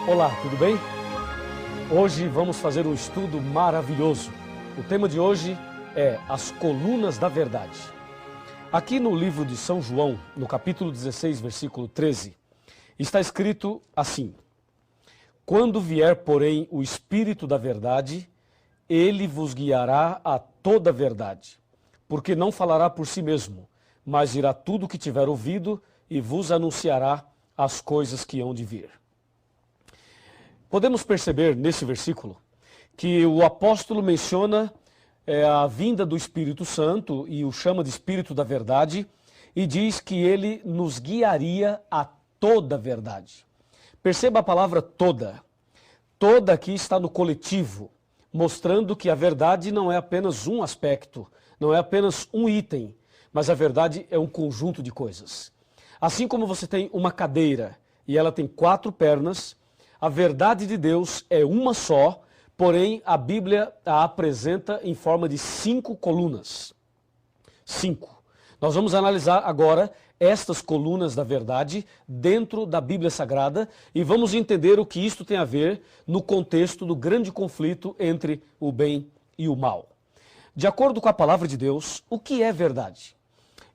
Olá, tudo bem? Hoje vamos fazer um estudo maravilhoso. O tema de hoje é as colunas da verdade. Aqui no livro de São João, no capítulo 16, versículo 13, está escrito assim: Quando vier, porém, o Espírito da verdade, ele vos guiará a toda a verdade, porque não falará por si mesmo, mas dirá tudo o que tiver ouvido e vos anunciará as coisas que hão de vir. Podemos perceber nesse versículo que o apóstolo menciona a vinda do Espírito Santo e o chama de Espírito da Verdade e diz que ele nos guiaria a toda a verdade. Perceba a palavra toda. Toda aqui está no coletivo, mostrando que a verdade não é apenas um aspecto, não é apenas um item, mas a verdade é um conjunto de coisas. Assim como você tem uma cadeira e ela tem 4 pernas, a verdade de Deus é uma só, porém a Bíblia a apresenta em forma de 5 colunas. 5. Nós vamos analisar agora estas colunas da verdade dentro da Bíblia Sagrada e vamos entender o que isto tem a ver no contexto do grande conflito entre o bem e o mal. De acordo com a palavra de Deus, o que é verdade?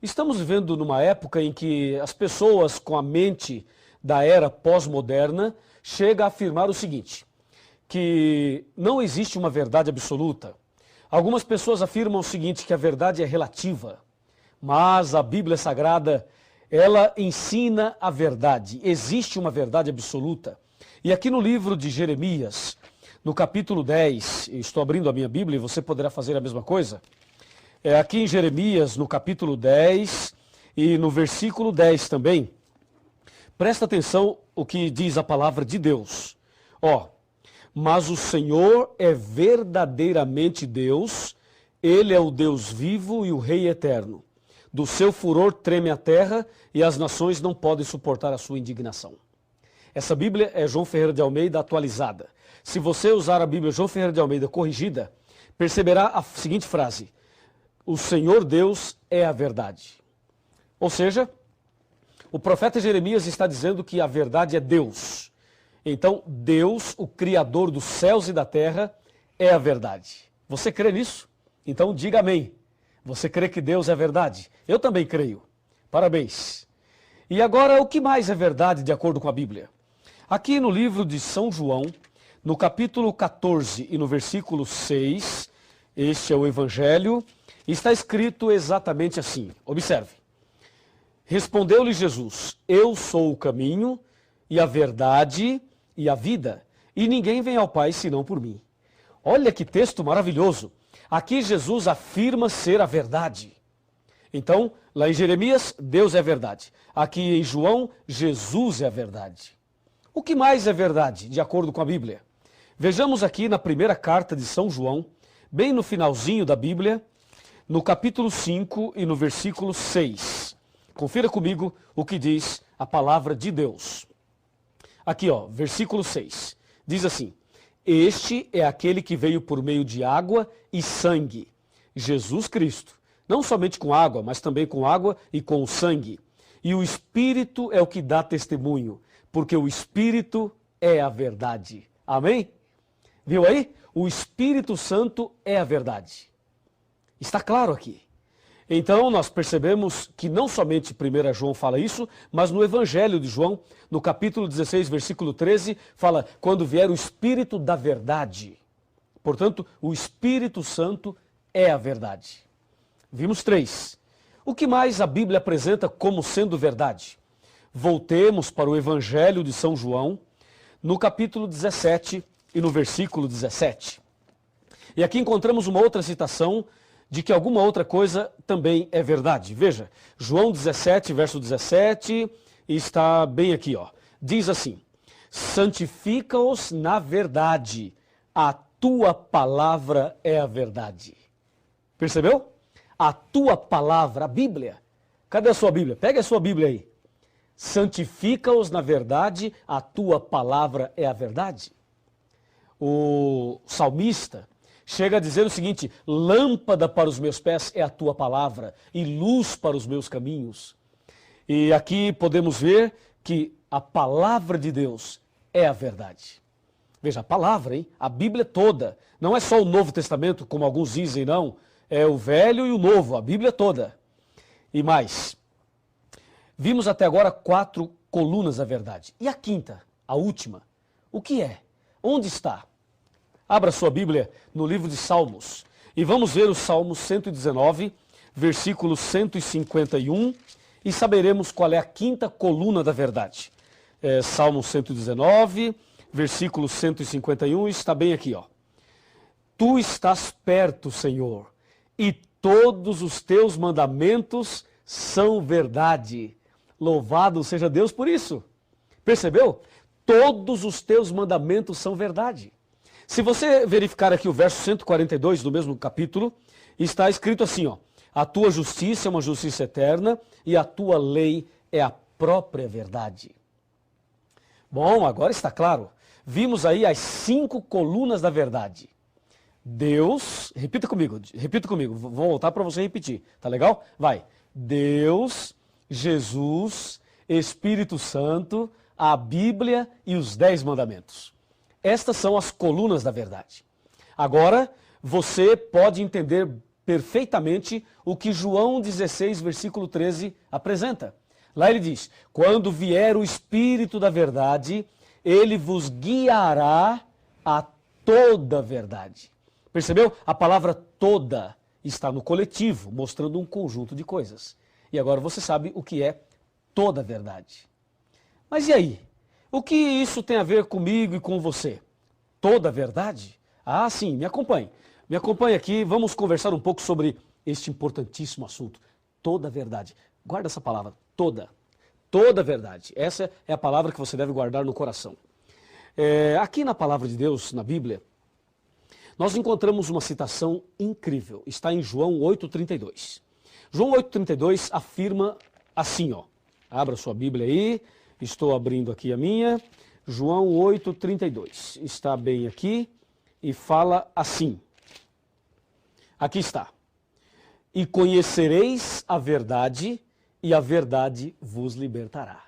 Estamos vivendo numa época em que as pessoas com a mente da era pós-moderna chega a afirmar o seguinte, que não existe uma verdade absoluta. Algumas pessoas afirmam o seguinte, que a verdade é relativa, mas a Bíblia Sagrada, ela ensina a verdade. Existe uma verdade absoluta. E aqui no livro de Jeremias, no capítulo 10, estou abrindo a minha Bíblia e você poderá fazer a mesma coisa. Aqui em Jeremias, no capítulo 10 e no versículo 10 também, presta atenção o que diz a palavra de Deus. Mas o Senhor é verdadeiramente Deus, Ele é o Deus vivo e o Rei eterno. Do seu furor treme a terra e as nações não podem suportar a sua indignação. Essa Bíblia é João Ferreira de Almeida atualizada. Se você usar a Bíblia João Ferreira de Almeida corrigida, perceberá a seguinte frase: o Senhor Deus é a verdade. Ou seja, o profeta Jeremias está dizendo que a verdade é Deus. Então, Deus, o Criador dos céus e da terra, é a verdade. Você crê nisso? Então, diga amém. Você crê que Deus é a verdade? Eu também creio. Parabéns. E agora, o que mais é verdade de acordo com a Bíblia? Aqui no livro de São João, no capítulo 14 e no versículo 6, este é o Evangelho, está escrito exatamente assim. Observe. Respondeu-lhe Jesus: Eu sou o caminho e a verdade e a vida, e ninguém vem ao Pai senão por mim. Olha que texto maravilhoso. Aqui Jesus afirma ser a verdade. Então, lá em Jeremias, Deus é a verdade. Aqui em João, Jesus é a verdade. O que mais é verdade, de acordo com a Bíblia? Vejamos aqui na primeira carta de São João, bem no finalzinho da Bíblia, no capítulo 5 e no versículo 6. Confira comigo o que diz a palavra de Deus. Aqui, versículo 6. Diz assim: Este é aquele que veio por meio de água e sangue, Jesus Cristo. Não somente com água, mas também com água e com o sangue. E o Espírito é o que dá testemunho, porque o Espírito é a verdade. Amém? Viu aí? O Espírito Santo é a verdade. Está claro aqui. Então, nós percebemos que não somente 1 João fala isso, mas no Evangelho de João, no capítulo 16, versículo 13, fala, quando vier o Espírito da verdade. Portanto, o Espírito Santo é a verdade. Vimos 3. O que mais a Bíblia apresenta como sendo verdade? Voltemos para o Evangelho de São João, no capítulo 17 e no versículo 17. E aqui encontramos uma outra citação de que alguma outra coisa também é verdade. Veja, João 17, verso 17, está bem aqui, Diz assim: santifica-os na verdade, a tua palavra é a verdade. Percebeu? A tua palavra, a Bíblia. Cadê a sua Bíblia? Pega a sua Bíblia aí. Santifica-os na verdade, a tua palavra é a verdade. O salmista chega a dizer o seguinte: lâmpada para os meus pés é a tua palavra e luz para os meus caminhos. E aqui podemos ver que a palavra de Deus é a verdade. Veja, a palavra, hein? A Bíblia toda. Não é só o Novo Testamento, como alguns dizem, não. É o Velho e o Novo, a Bíblia toda. E mais, vimos até agora 4 colunas da verdade. E a quinta, a última, o que é? Onde está? Abra sua Bíblia no livro de Salmos e vamos ver o Salmo 119, versículo 151 e saberemos qual é a quinta coluna da verdade. Salmo 119, versículo 151, está bem aqui, ó. Tu estás perto, Senhor, e todos os teus mandamentos são verdade. Louvado seja Deus por isso. Percebeu? Todos os teus mandamentos são verdade. Se você verificar aqui o verso 142 do mesmo capítulo, está escrito assim, ó. A tua justiça é uma justiça eterna e a tua lei é a própria verdade. Bom, agora está claro. Vimos aí as 5 colunas da verdade. Deus, repita comigo, vou voltar para você repetir, tá legal? Vai. Deus, Jesus, Espírito Santo, a Bíblia e os 10 mandamentos. Estas são as colunas da verdade. Agora, você pode entender perfeitamente o que João 16, versículo 13 apresenta. Lá ele diz, quando vier o Espírito da verdade, ele vos guiará a toda a verdade. Percebeu? A palavra toda está no coletivo, mostrando um conjunto de coisas. E agora você sabe o que é toda a verdade. Mas e aí? O que isso tem a ver comigo e com você? Toda a verdade? Ah, sim, me acompanhe. Me acompanhe aqui, vamos conversar um pouco sobre este importantíssimo assunto. Toda a verdade. Guarda essa palavra, toda. Toda a verdade. Essa é a palavra que você deve guardar no coração. Aqui na palavra de Deus, na Bíblia, nós encontramos uma citação incrível. Está em João 8,32. João 8,32 afirma assim, ó. Abra sua Bíblia aí. Estou abrindo aqui a minha. João 8,32. Está bem aqui e fala assim. Aqui está. E conhecereis a verdade, e a verdade vos libertará.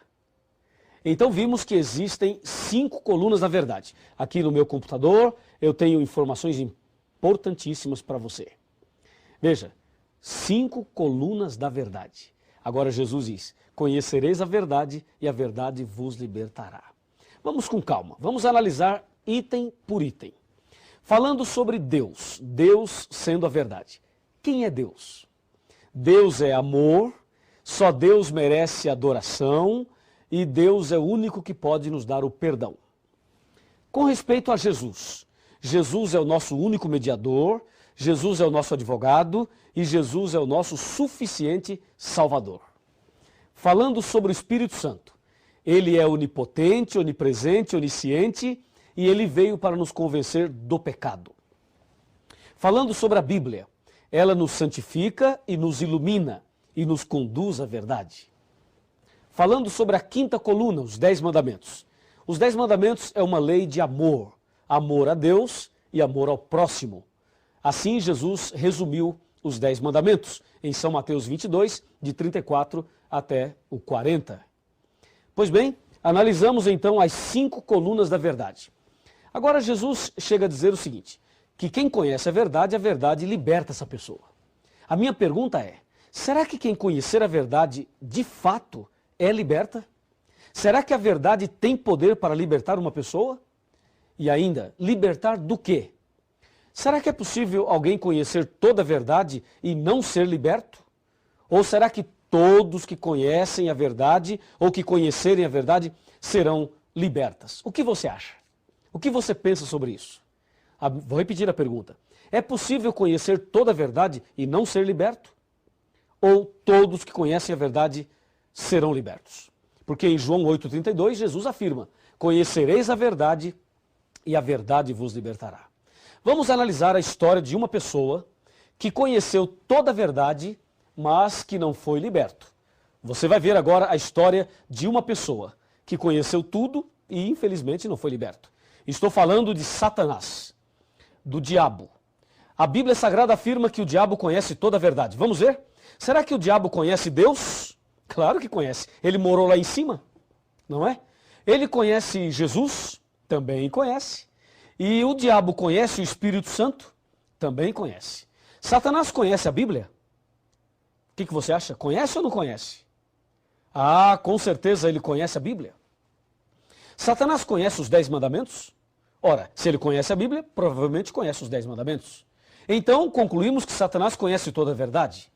Então vimos que existem 5 colunas da verdade. Aqui no meu computador eu tenho informações importantíssimas para você. Veja, 5 colunas da verdade. Agora Jesus diz, conhecereis a verdade e a verdade vos libertará. Vamos com calma, vamos analisar item por item. Falando sobre Deus, Deus sendo a verdade. Quem é Deus? Deus é amor, só Deus merece adoração e Deus é o único que pode nos dar o perdão. Com respeito a Jesus, Jesus é o nosso único mediador, Jesus é o nosso advogado e Jesus é o nosso suficiente Salvador. Falando sobre o Espírito Santo, ele é onipotente, onipresente, onisciente e ele veio para nos convencer do pecado. Falando sobre a Bíblia, ela nos santifica e nos ilumina e nos conduz à verdade. Falando sobre a quinta coluna, os 10 mandamentos. Os 10 mandamentos é uma lei de amor. Amor a Deus e amor ao próximo. Assim Jesus resumiu os 10 mandamentos em São Mateus 22, de 34 até o 40. Pois bem, analisamos então as 5 colunas da verdade. Agora Jesus chega a dizer o seguinte, que quem conhece a verdade liberta essa pessoa. A minha pergunta é, será que quem conhecer a verdade de fato é liberta? Será que a verdade tem poder para libertar uma pessoa? E ainda, libertar do quê? Será que é possível alguém conhecer toda a verdade e não ser liberto? Ou será que todos que conhecem a verdade ou que conhecerem a verdade serão libertas? O que você acha? O que você pensa sobre isso? Vou repetir a pergunta. É possível conhecer toda a verdade e não ser liberto? Ou todos que conhecem a verdade serão libertos? Porque em João 8,32 Jesus afirma, conhecereis a verdade e a verdade vos libertará. Vamos analisar a história de uma pessoa que conheceu toda a verdade, mas que não foi liberto. Você vai ver agora a história de uma pessoa que conheceu tudo e infelizmente não foi liberto. Estou falando de Satanás, do diabo. A Bíblia Sagrada afirma que o diabo conhece toda a verdade. Vamos ver? Será que o diabo conhece Deus? Claro que conhece. Ele morou lá em cima, não é? Ele conhece Jesus? Também conhece. E o diabo conhece o Espírito Santo? Também conhece. Satanás conhece a Bíblia? O que você acha? Conhece ou não conhece? Ah, com certeza ele conhece a Bíblia. Satanás conhece os 10 mandamentos? Ora, se ele conhece a Bíblia, provavelmente conhece os 10 mandamentos. Então, concluímos que Satanás conhece toda a verdade.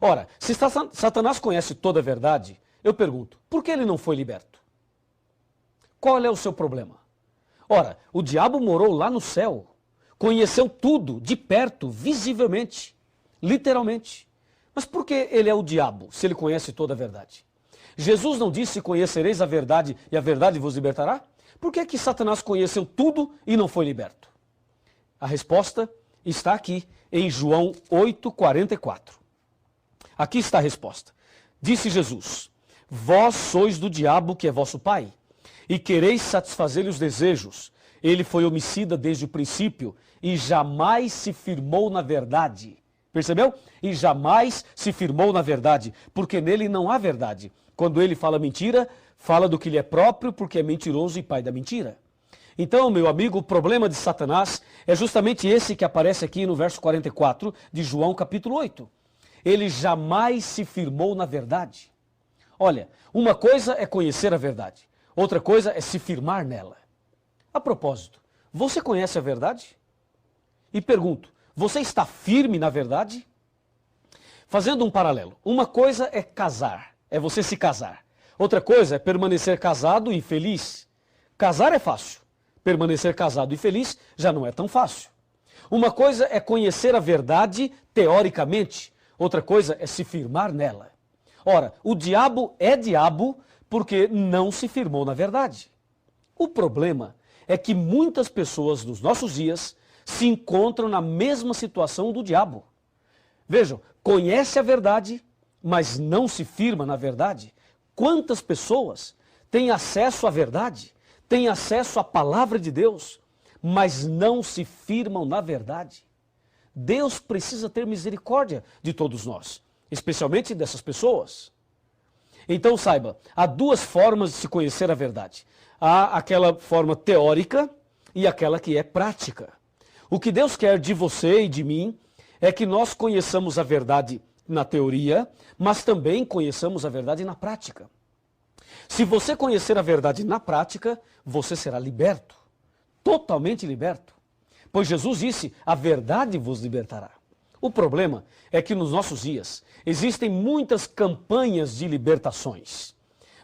Ora, se Satanás conhece toda a verdade, eu pergunto, por que ele não foi liberto? Qual é o seu problema? Ora, o diabo morou lá no céu, conheceu tudo, de perto, visivelmente, literalmente. Mas por que ele é o diabo, se ele conhece toda a verdade? Jesus não disse, conhecereis a verdade e a verdade vos libertará? Por que que Satanás conheceu tudo e não foi liberto? A resposta está aqui em João 8,44. Aqui está a resposta. Disse Jesus, vós sois do diabo que é vosso pai, e quereis satisfazer-lhe os desejos. Ele foi homicida desde o princípio e jamais se firmou na verdade. Percebeu? E jamais se firmou na verdade, porque nele não há verdade. Quando ele fala mentira, fala do que lhe é próprio, porque é mentiroso e pai da mentira. Então, meu amigo, o problema de Satanás é justamente esse que aparece aqui no verso 44 de João capítulo 8. Ele jamais se firmou na verdade. Olha, uma coisa é conhecer a verdade, outra coisa é se firmar nela. A propósito, você conhece a verdade? E pergunto, você está firme na verdade? Fazendo um paralelo, uma coisa é casar, é você se casar. Outra coisa é permanecer casado e feliz. Casar é fácil, permanecer casado e feliz já não é tão fácil. Uma coisa é conhecer a verdade teoricamente, outra coisa é se firmar nela. Ora, o diabo é diabo porque não se firmou na verdade. O problema é que muitas pessoas dos nossos dias se encontram na mesma situação do diabo. Vejam, conhece a verdade, mas não se firma na verdade. Quantas pessoas têm acesso à verdade, têm acesso à palavra de Deus, mas não se firmam na verdade? Deus precisa ter misericórdia de todos nós, especialmente dessas pessoas. Então saiba, há duas formas de se conhecer a verdade. Há aquela forma teórica e aquela que é prática. O que Deus quer de você e de mim é que nós conheçamos a verdade na teoria, mas também conheçamos a verdade na prática. Se você conhecer a verdade na prática, você será liberto, totalmente liberto. Pois Jesus disse, a verdade vos libertará. O problema é que nos nossos dias existem muitas campanhas de libertações.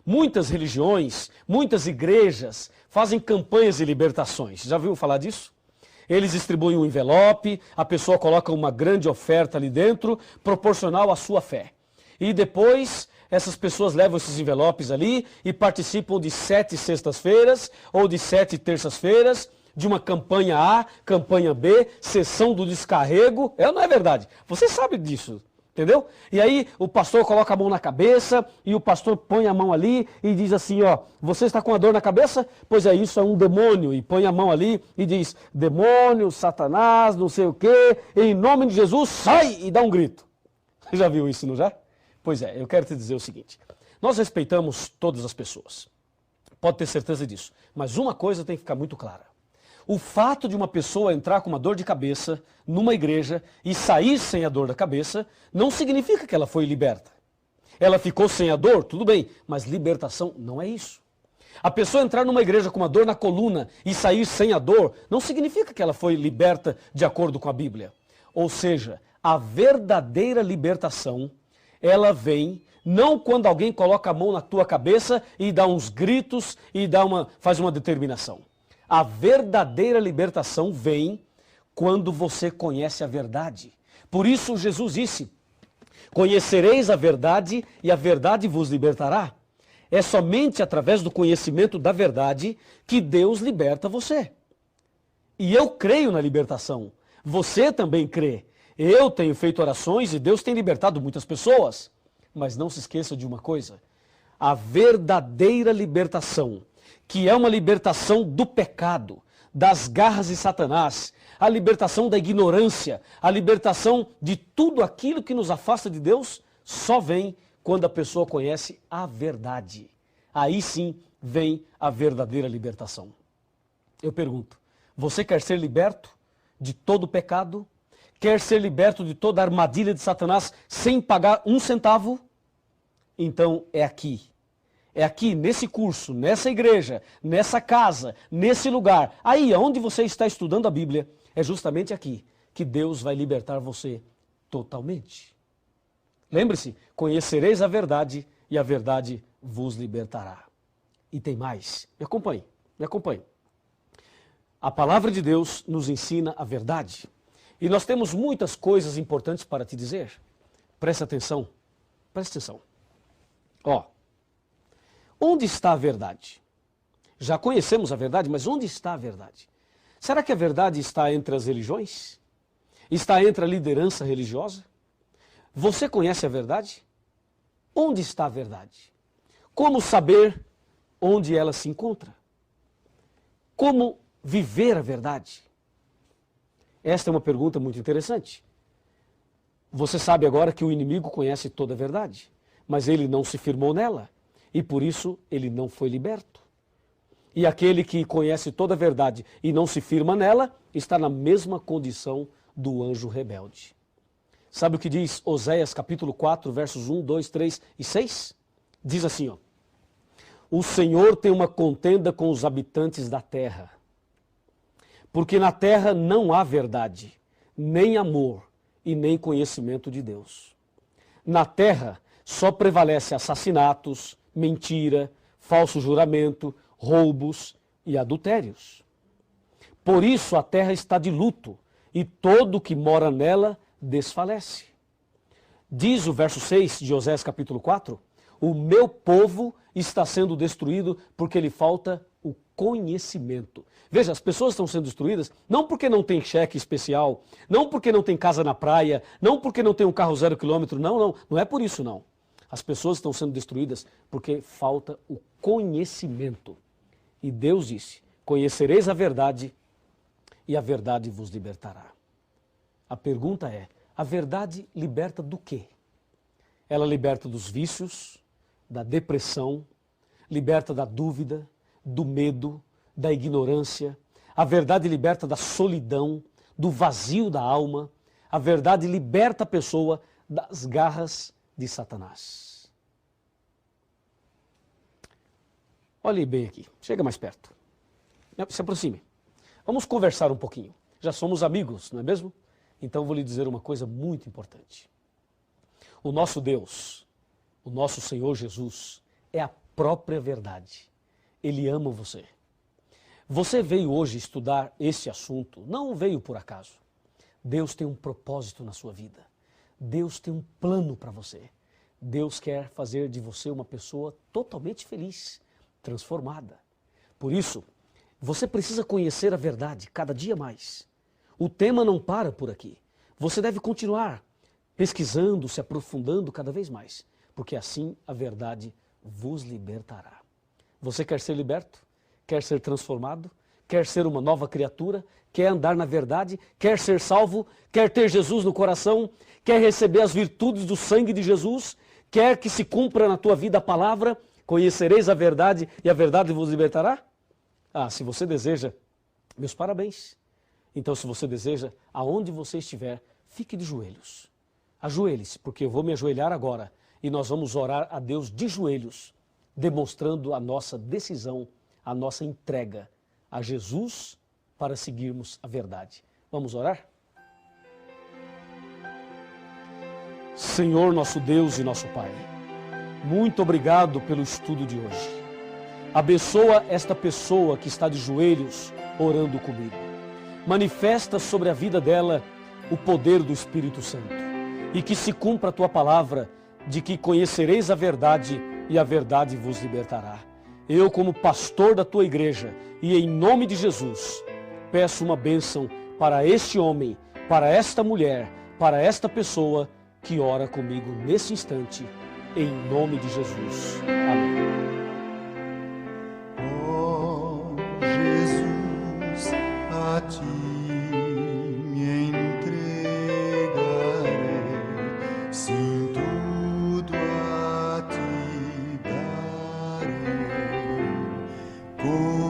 Muitas religiões, muitas igrejas fazem campanhas de libertações. Já ouviu falar disso? Eles distribuem um envelope, a pessoa coloca uma grande oferta ali dentro, proporcional à sua fé. E depois, essas pessoas levam esses envelopes ali e participam de 7 sextas-feiras ou de 7 terças-feiras, de uma campanha A, campanha B, sessão do descarrego. É ou não é verdade? Você sabe disso, entendeu? E aí o pastor coloca a mão na cabeça e o pastor põe a mão ali e diz assim, ó, você está com a dor na cabeça? Pois é, isso é um demônio. E põe a mão ali e diz, demônio, Satanás, não sei o quê, em nome de Jesus, sai! E dá um grito. Você já viu isso, não já? Pois é, eu quero te dizer o seguinte, nós respeitamos todas as pessoas. Pode ter certeza disso. Mas uma coisa tem que ficar muito clara. O fato de uma pessoa entrar com uma dor de cabeça numa igreja e sair sem a dor da cabeça não significa que ela foi liberta. Ela ficou sem a dor, tudo bem, mas libertação não é isso. A pessoa entrar numa igreja com uma dor na coluna e sair sem a dor não significa que ela foi liberta de acordo com a Bíblia. Ou seja, a verdadeira libertação, ela vem não quando alguém coloca a mão na tua cabeça e dá uns gritos e faz uma determinação. A verdadeira libertação vem quando você conhece a verdade. Por isso Jesus disse, conhecereis a verdade e a verdade vos libertará. É somente através do conhecimento da verdade que Deus liberta você. E eu creio na libertação. Você também crê. Eu tenho feito orações e Deus tem libertado muitas pessoas. Mas não se esqueça de uma coisa. A verdadeira libertação, que é uma libertação do pecado, das garras de Satanás, a libertação da ignorância, a libertação de tudo aquilo que nos afasta de Deus, só vem quando a pessoa conhece a verdade. aí sim vem a verdadeira libertação. Eu pergunto, você quer ser liberto de todo pecado? Quer ser liberto de toda a armadilha de Satanás sem pagar um centavo? Então é aqui, nesse curso, nessa igreja, nessa casa, nesse lugar, aí onde você está estudando a Bíblia, é justamente aqui que Deus vai libertar você totalmente. Lembre-se, conhecereis a verdade e a verdade vos libertará. E tem mais, me acompanhe. A palavra de Deus nos ensina a verdade. E nós temos muitas coisas importantes para te dizer. Presta atenção. Ó, onde está a verdade? Já conhecemos a verdade, mas onde está a verdade? Será que a verdade está entre as religiões? Está entre a liderança religiosa? Você conhece a verdade? Onde está a verdade? Como saber onde ela se encontra? Como viver a verdade? Esta é uma pergunta muito interessante. Você sabe agora que o inimigo conhece toda a verdade, mas ele não se firmou nela e por isso ele não foi liberto. E aquele que conhece toda a verdade e não se firma nela está na mesma condição do anjo rebelde. Sabe o que diz Oséias capítulo 4, versos 1, 2, 3 e 6? Diz assim, ó: o Senhor tem uma contenda com os habitantes da terra, porque na terra não há verdade, nem amor e nem conhecimento de Deus. Na terra só prevalece assassinatos, mentira, falso juramento, roubos e adultérios. Por isso a terra está de luto e todo o que mora nela desfalece. Diz o verso 6 de Oséias capítulo 4, o meu povo está sendo destruído porque lhe falta o conhecimento. Veja, as pessoas estão sendo destruídas não porque não tem cheque especial, não porque não tem casa na praia, não porque não tem um carro 0 km, não é por isso não. As pessoas estão sendo destruídas porque falta o conhecimento. E Deus disse, conhecereis a verdade e a verdade vos libertará. A pergunta é, a verdade liberta do quê? Ela liberta dos vícios, da depressão, liberta da dúvida, do medo, da ignorância. A verdade liberta da solidão, do vazio da alma. A verdade liberta a pessoa das garras de Satanás. Olhe bem aqui, chega mais perto. Se aproxime. Vamos conversar um pouquinho. Já somos amigos, não é mesmo? Então vou lhe dizer uma coisa muito importante. O nosso Deus, o nosso Senhor Jesus, é a própria verdade. Ele ama você. Você veio hoje estudar esse assunto, não veio por acaso. Deus tem um propósito na sua vida. Deus tem um plano para você. Deus quer fazer de você uma pessoa totalmente feliz, transformada. Por isso, você precisa conhecer a verdade cada dia mais. O tema não para por aqui. Você deve continuar pesquisando, se aprofundando cada vez mais, porque assim a verdade vos libertará. Você quer ser liberto? Quer ser transformado? Quer ser uma nova criatura? Quer andar na verdade? Quer ser salvo? Quer ter Jesus no coração? Quer receber as virtudes do sangue de Jesus? Quer que se cumpra na tua vida a palavra? Conhecereis a verdade e a verdade vos libertará? Se você deseja, meus parabéns. Então, se você deseja, aonde você estiver, fique de joelhos. Ajoelhe-se, porque eu vou me ajoelhar agora e nós vamos orar a Deus de joelhos, demonstrando a nossa decisão, a nossa entrega a Jesus para seguirmos a verdade. Vamos orar? Senhor, nosso Deus e nosso Pai, muito obrigado pelo estudo de hoje. Abençoa esta pessoa que está de joelhos orando comigo. Manifesta sobre a vida dela o poder do Espírito Santo e que se cumpra a tua palavra de que conhecereis a verdade e a verdade vos libertará. Eu, como pastor da tua igreja e em nome de Jesus, peço uma bênção para este homem, para esta mulher, para esta pessoa que ora comigo nesse instante, em nome de Jesus. Amém. Oh, Jesus, a ti me entregarei, sim, tudo a ti darei. com